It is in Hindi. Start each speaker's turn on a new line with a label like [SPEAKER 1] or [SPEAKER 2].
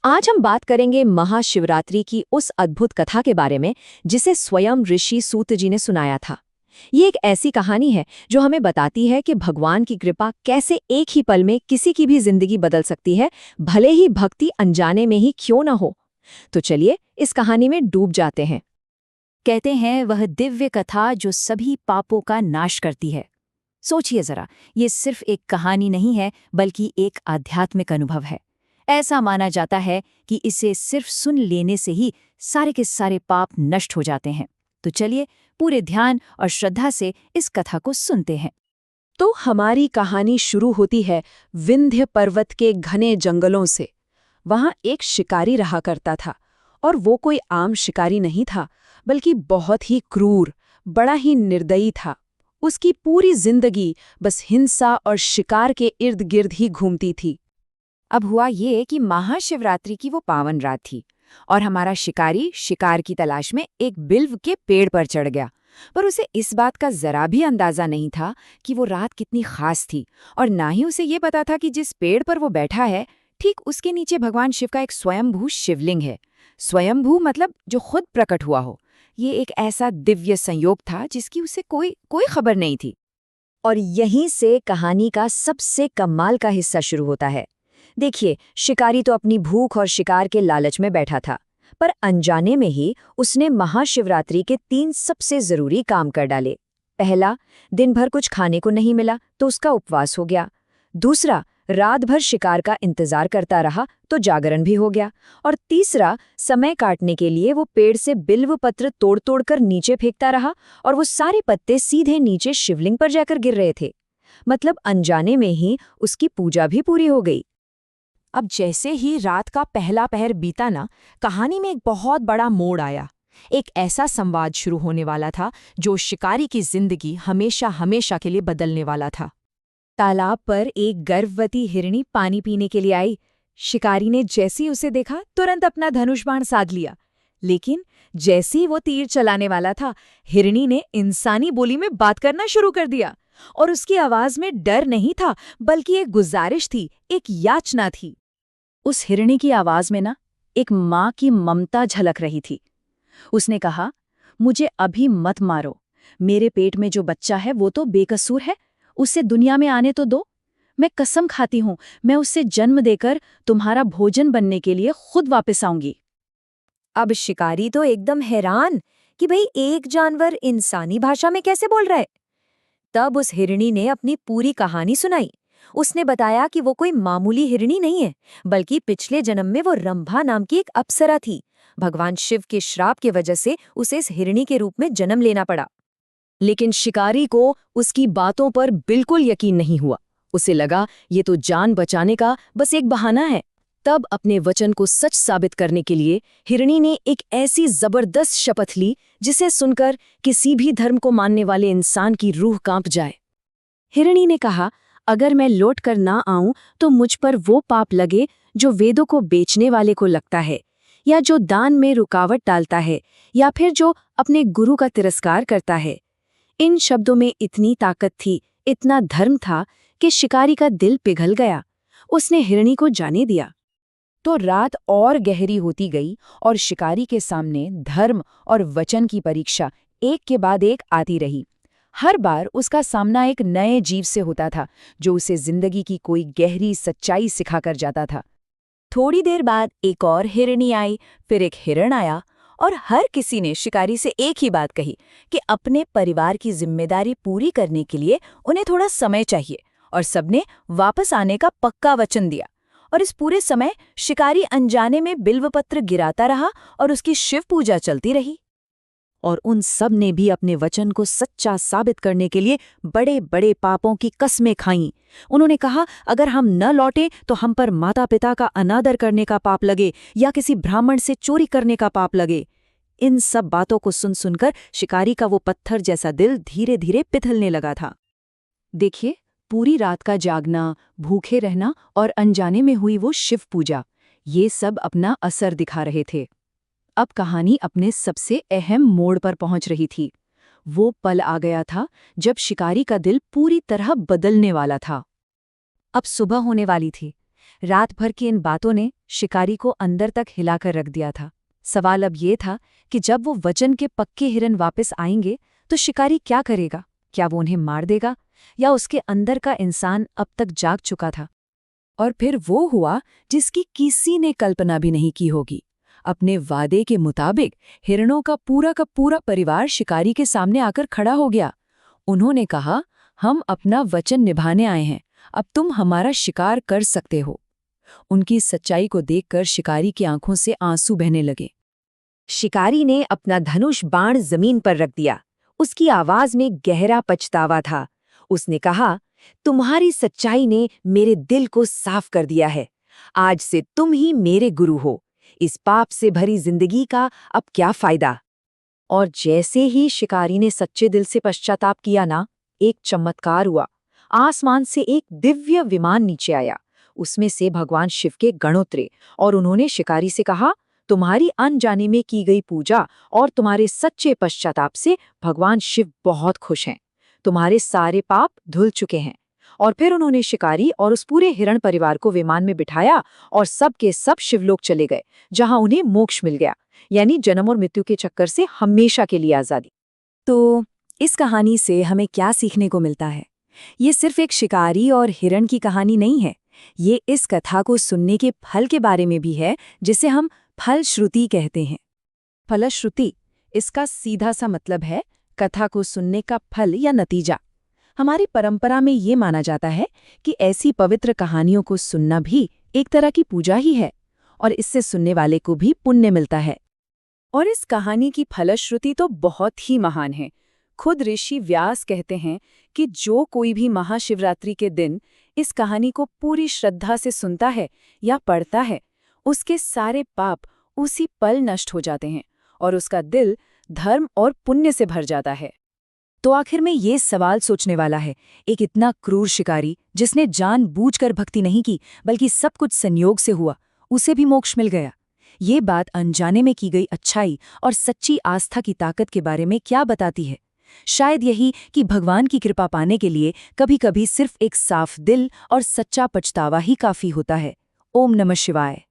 [SPEAKER 1] आज हम बात करेंगे महाशिवरात्रि की उस अद्भुत कथा के बारे में जिसे स्वयं ऋषि सूत जी ने सुनाया था। ये एक ऐसी कहानी है जो हमें बताती है कि भगवान की कृपा कैसे एक ही पल में किसी की भी जिंदगी बदल सकती है, भले ही भक्ति अनजाने में ही क्यों न हो। तो चलिए इस कहानी में डूब जाते हैं।
[SPEAKER 2] कहते हैं वह दिव्य कथा जो सभी पापों का नाश करती है। सोचिए जरा, ये सिर्फ एक कहानी नहीं है बल्कि एक आध्यात्मिक अनुभव है। ऐसा माना जाता है कि इसे सिर्फ सुन लेने से ही सारे के सारे पाप नष्ट हो जाते हैं। तो चलिए पूरे ध्यान और श्रद्धा से इस कथा को सुनते हैं।
[SPEAKER 1] तो हमारी कहानी शुरू होती है विंध्य पर्वत के घने जंगलों से। वहां एक शिकारी रहा करता था, और वो कोई आम शिकारी नहीं था, बल्कि बहुत ही क्रूर, बड़ा ही निर्दयी था। उसकी पूरी जिंदगी बस हिंसा और शिकार के इर्द गिर्द ही घूमती थी।
[SPEAKER 2] अब हुआ ये कि महाशिवरात्रि की वो पावन रात थी और हमारा शिकारी शिकार की तलाश में एक बिल्व के पेड़ पर चढ़ गया। पर उसे इस बात का जरा भी अंदाजा नहीं था कि वो रात कितनी खास थी, और ना ही उसे ये पता था कि जिस पेड़ पर वो बैठा है ठीक उसके नीचे भगवान शिव का एक स्वयंभू शिवलिंग है। स्वयंभू मतलब जो खुद प्रकट हुआ हो। ये एक ऐसा दिव्य संयोग था जिसकी उसे कोई कोई खबर नहीं थी।
[SPEAKER 1] और यहीं से कहानी का सबसे कमाल का हिस्सा शुरू होता है। देखिए, शिकारी तो अपनी भूख और शिकार के लालच में बैठा था, पर अनजाने में ही उसने महाशिवरात्रि के 3 सबसे जरूरी काम कर डाले। पहला, दिन भर कुछ खाने को नहीं मिला तो उसका उपवास हो गया। दूसरा, रात भर शिकार का इंतजार करता रहा तो जागरण भी हो गया। और तीसरा, समय काटने के लिए वो पेड़ से बिल्व पत्र तोड़ तोड़ कर नीचे फेंकता रहा, और वो सारे पत्ते सीधे नीचे शिवलिंग पर जाकर गिर रहे थे। मतलब अनजाने में ही उसकी पूजा भी पूरी हो गई।
[SPEAKER 2] अब जैसे ही रात का पहला पहर बीता ना, कहानी में एक बहुत बड़ा मोड़ आया। एक ऐसा संवाद शुरू होने वाला था जो शिकारी की जिंदगी हमेशा हमेशा के लिए बदलने वाला था।
[SPEAKER 1] तालाब पर एक गर्भवती हिरणी पानी पीने के लिए आई। शिकारी ने जैसे ही उसे देखा तुरंत अपना धनुष बाण साध लिया। लेकिन जैसे ही वो तीर चलाने वाला था, हिरणी ने इंसानी बोली में बात करना शुरू कर दिया। और उसकी आवाज में डर नहीं था, बल्कि एक गुजारिश थी, एक याचना थी। उस हिरणी की आवाज में ना एक माँ की ममता झलक रही थी। उसने कहा, मुझे अभी मत मारो। मेरे पेट में जो बच्चा है वो तो बेकसूर है, उसे दुनिया में आने तो दो। मैं कसम खाती हूँ, मैं उसे जन्म देकर तुम्हारा भोजन बनने के लिए खुद वापस आऊंगी।
[SPEAKER 2] अब शिकारी तो एकदम हैरान कि भाई एक जानवर इंसानी भाषा में कैसे बोल रहा है। तब उस हिरणी ने अपनी पूरी कहानी सुनाई। उसने बताया कि वो कोई मामूली हिरणी नहीं है, बल्कि पिछले जन्म में वो रंभा नाम की एक अप्सरा थी। भगवान शिव के श्राप की वजह से उसे इस हिरणी के रूप में जन्म लेना पड़ा।
[SPEAKER 1] लेकिन शिकारी को उसकी बातों पर बिल्कुल यकीन नहीं हुआ। उसे लगा ये तो जान बचाने का बस एक बहाना है। तब अपने वचन को सच साबित करने के लिए हिरणी ने एक ऐसी जबरदस्त शपथ ली जिसे सुनकर किसी भी धर्म को मानने वाले इंसान की रूह कांप जाए। हिरणी ने कहा, अगर मैं लौट कर ना आऊं तो मुझ पर वो पाप लगे जो वेदों को बेचने वाले को लगता है, या जो दान में रुकावट डालता है, या फिर जो अपने गुरु का तिरस्कार करता है। इन शब्दों में इतनी ताकत थी, इतना धर्म था कि शिकारी का दिल पिघल गया। उसने हिरणी को जाने दिया। तो रात और गहरी होती गई और शिकारी के सामने धर्म और वचन की परीक्षा एक के बाद एक आती रही। हर बार उसका सामना एक नए जीव से होता था जो उसे जिंदगी की कोई गहरी सच्चाई सिखाकर जाता था। थोड़ी देर बाद एक और हिरणी आई, फिर एक हिरण आया, और हर किसी ने शिकारी से एक ही बात कही कि अपने परिवार की जिम्मेदारी पूरी करने के लिए उन्हें थोड़ा समय चाहिए, और सबने वापस आने का पक्का वचन दिया। और इस पूरे समय शिकारी अनजाने में बिल्वपत्र गिराता रहा और उसकी शिव पूजा चलती रही। और उन सब ने भी अपने वचन को सच्चा साबित करने के लिए बड़े बड़े पापों की कस्में खाईं। उन्होंने कहा, अगर हम न लौटें तो हम पर माता पिता का अनादर करने का पाप लगे, या किसी ब्राह्मण से चोरी करने का पाप लगे। इन सब बातों को सुन सुनकर शिकारी का वो पत्थर जैसा दिल धीरे धीरे पिघलने लगा था। देखिए, पूरी रात का जागना, भूखे रहना और अनजाने में हुई वो शिव पूजा, ये सब अपना असर दिखा रहे थे। अब कहानी अपने सबसे अहम मोड़ पर पहुंच रही थी। वो पल आ गया था जब शिकारी का दिल पूरी तरह बदलने वाला था। अब सुबह होने वाली थी।
[SPEAKER 2] रात भर की इन बातों ने शिकारी को अंदर तक हिलाकर रख दिया था। सवाल अब ये था कि जब वो वचन के पक्के हिरन वापस आएंगे तो शिकारी क्या करेगा? क्या वो उन्हें मार देगा या उसके अंदर का इंसान अब तक जाग चुका था? और फिर वो हुआ जिसकी किसी ने कल्पना भी नहीं की होगी। अपने वादे के मुताबिक हिरणों का पूरा परिवार शिकारी के सामने आकर खड़ा हो गया। उन्होंने कहा, हम अपना वचन निभाने आए हैं, अब तुम हमारा शिकार कर सकते हो। उनकी सच्चाई को देखकर शिकारी की आंखों से आंसू बहने लगे। शिकारी ने अपना धनुष बाण जमीन पर रख दिया। उसकी आवाज में गहरा पछतावा था। उसने कहा, तुम्हारी सच्चाई ने मेरे दिल को साफ कर दिया है। आज से तुम ही मेरे गुरु हो। इस पाप से भरी जिंदगी का अब क्या फायदा? और जैसे ही शिकारी ने सच्चे दिल से पश्चाताप किया ना, एक चमत्कार हुआ। आसमान से एक दिव्य विमान नीचे आया। उसमें से भगवान शिव के गण उतरे और उन्होंने शिकारी से कहा, तुम्हारी अनजाने में की गई पूजा और तुम्हारे सच्चे पश्चाताप से भगवान शिव बहुत खुश हैं। तुम्हारे सारे पाप धुल चुके हैं। और फिर उन्होंने शिकारी और उस पूरे हिरण परिवार को विमान में बिठाया और सब के सब शिवलोक चले गए, जहां उन्हें मोक्ष मिल गया, यानी जन्म और मृत्यु के चक्कर से हमेशा के लिए आजादी। तो इस कहानी से हमें क्या सीखने को मिलता है? ये सिर्फ एक शिकारी और हिरण की कहानी नहीं है। ये इस कथा को सुनने के फल के बारे में भी है, जिसे हम फलश्रुति कहते हैं। फलश्रुति, इसका सीधा सा मतलब है कथा को सुनने का फल या नतीजा। हमारी परंपरा में ये माना जाता है कि ऐसी पवित्र कहानियों को सुनना भी एक तरह की पूजा ही है और इससे सुनने वाले को भी पुण्य मिलता है। और इस कहानी की फलश्रुति तो बहुत ही महान है। खुद ऋषि व्यास कहते हैं कि जो कोई भी महाशिवरात्रि के दिन इस कहानी को पूरी श्रद्धा से सुनता है या पढ़ता है, उसके सारे पाप उसी पल नष्ट हो जाते हैं और उसका दिल धर्म और पुण्य से भर जाता है। तो आखिर में ये सवाल सोचने वाला है, एक इतना क्रूर शिकारी जिसने जानबूझकर भक्ति नहीं की बल्कि सब कुछ संयोग से हुआ, उसे भी मोक्ष मिल गया। ये बात अनजाने में की गई अच्छाई और सच्ची आस्था की ताकत के बारे में क्या बताती है? शायद यही कि भगवान की कृपा पाने के लिए कभी-कभी सिर्फ एक साफ दिल और सच्चा पछतावा ही काफी होता है। ओम नमः शिवाय।